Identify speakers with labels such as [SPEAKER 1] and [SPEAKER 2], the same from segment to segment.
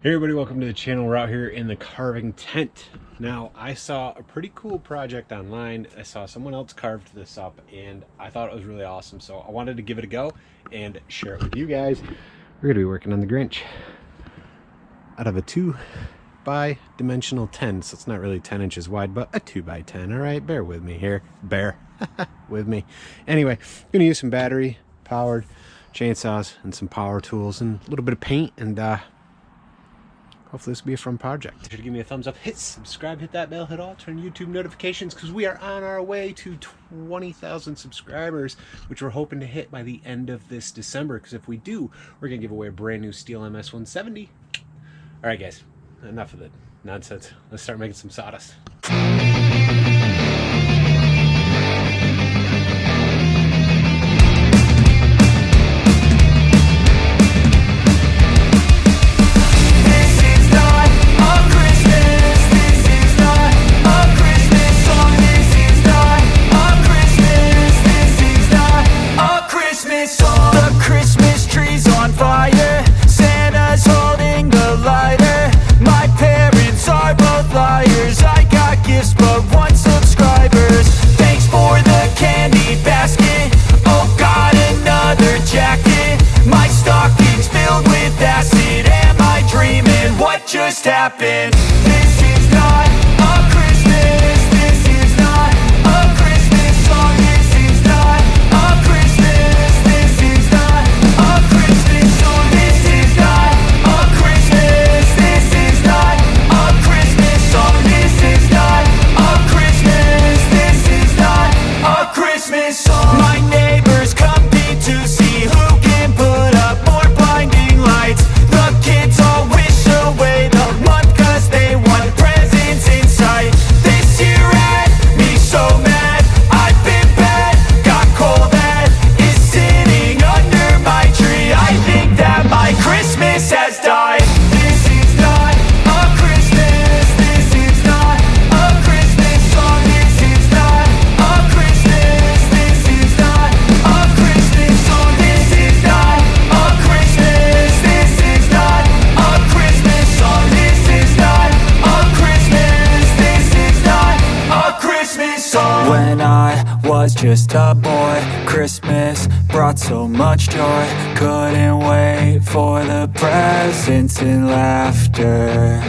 [SPEAKER 1] Hey everybody, welcome to the channel. We're out here in the carving tent. Now, I saw a pretty cool project online. I saw someone else carved this up and I thought it was really awesome. So I wanted to give it a go and share it with you guys. We're gonna be working on the Grinch out of a 2x dimensional 10. So it's not really 10 inches wide, but a 2x10. All right, bear with me here. Bear with me. Anyway, I'm gonna use some battery powered chainsaws and some power tools and a little bit of paint, and hopefully this will be a fun project. Make sure to give me a thumbs up, hit subscribe, hit that bell, hit all, turn YouTube notifications, because we are on our way to 20,000 subscribers, which we're hoping to hit by the end of this December, because if we do, we're going to give away a brand new Steel MS-170. All right, guys, enough of the nonsense. Let's start making some sawdust.
[SPEAKER 2] Just happened. This is not a Christmas. This is not a Christmas song. This is not a Christmas. This is not a Christmas song. This is not a Christmas. This is not a Christmas song. This is not a Christmas. This is not a Christmas song. My neighbors compete to see who can put up more blinding lights. The kids all wish away the month cause they want presents in sight. This year had me so mad, I've been bad, got coal that is sitting under my tree. I think that my Christmas has died. This is not a Christmas. This is not a Christmas song. This is not a Christmas. This is not a Christmas song. This is not a Christmas. This is not a Christmas song. This is not a Christmas. This is not a Christmas song. When I was just a boy, Christmas brought so much joy. Couldn't wait for the presents and laughter.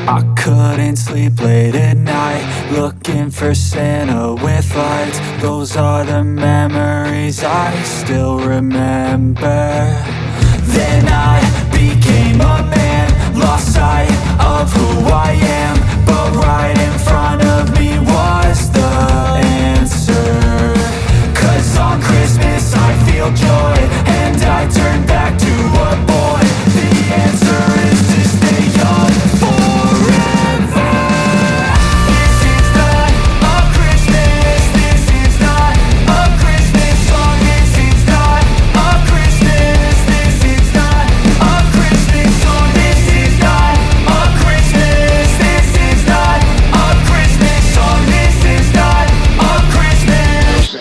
[SPEAKER 2] I couldn't sleep late at night, looking for Santa with lights. Those are the memories I still remember. Then I became a man, lost sight of who I am, but right in front of me was the answer. Cause on Christmas I feel joy, and I turn back to a boy. The answer is to stay young forever. This is not a Christmas. This is not a Christmas song. This is not a Christmas. This is not a Christmas song. This is not a Christmas. This is not a Christmas song. This is not a Christmas.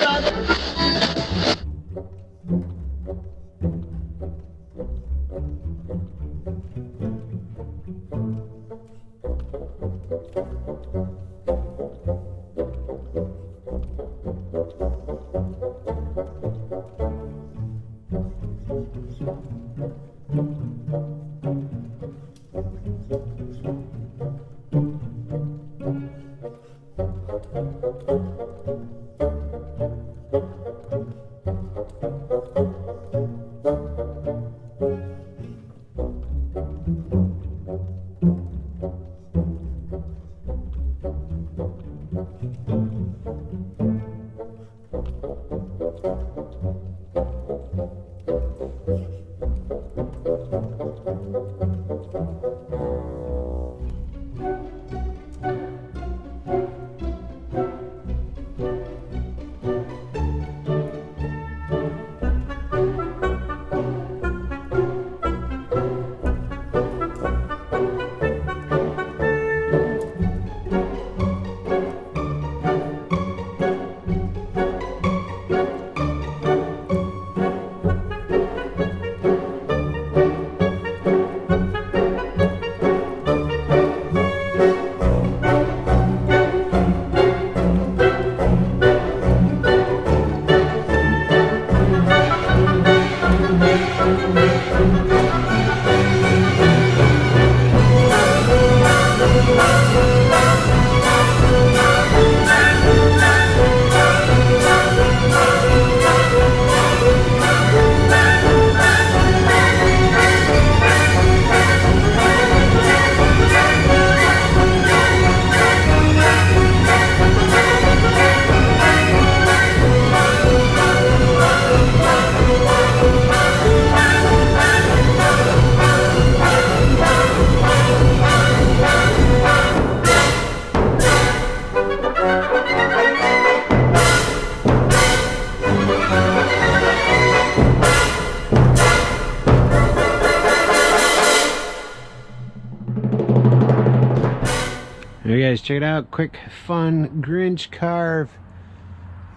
[SPEAKER 1] Hey guys, check it out. Quick, fun Grinch carve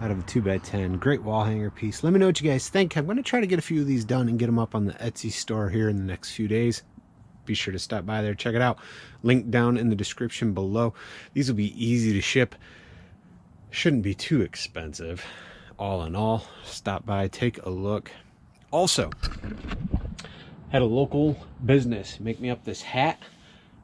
[SPEAKER 1] out of a 2x10. Great wall hanger piece. Let me know what you guys think. I'm going to try to get a few of these done and get them up on the Etsy store here in the next few days. Be sure to stop by there, check it out. Link down in the description below. These will be easy to ship. Shouldn't be too expensive. All in all, stop by, take a look. Also, had a local business make me up this hat,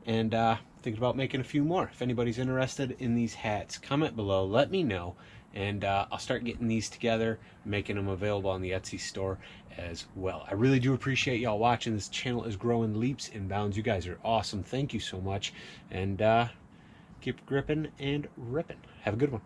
[SPEAKER 1] and thinking about making a few more. If anybody's interested in these hats, comment below, let me know, and I'll start getting these together, making them available on the Etsy store as well. I really do appreciate y'all watching. This channel is growing leaps and bounds. You guys are awesome. Thank you so much, and keep gripping and ripping. Have a good one.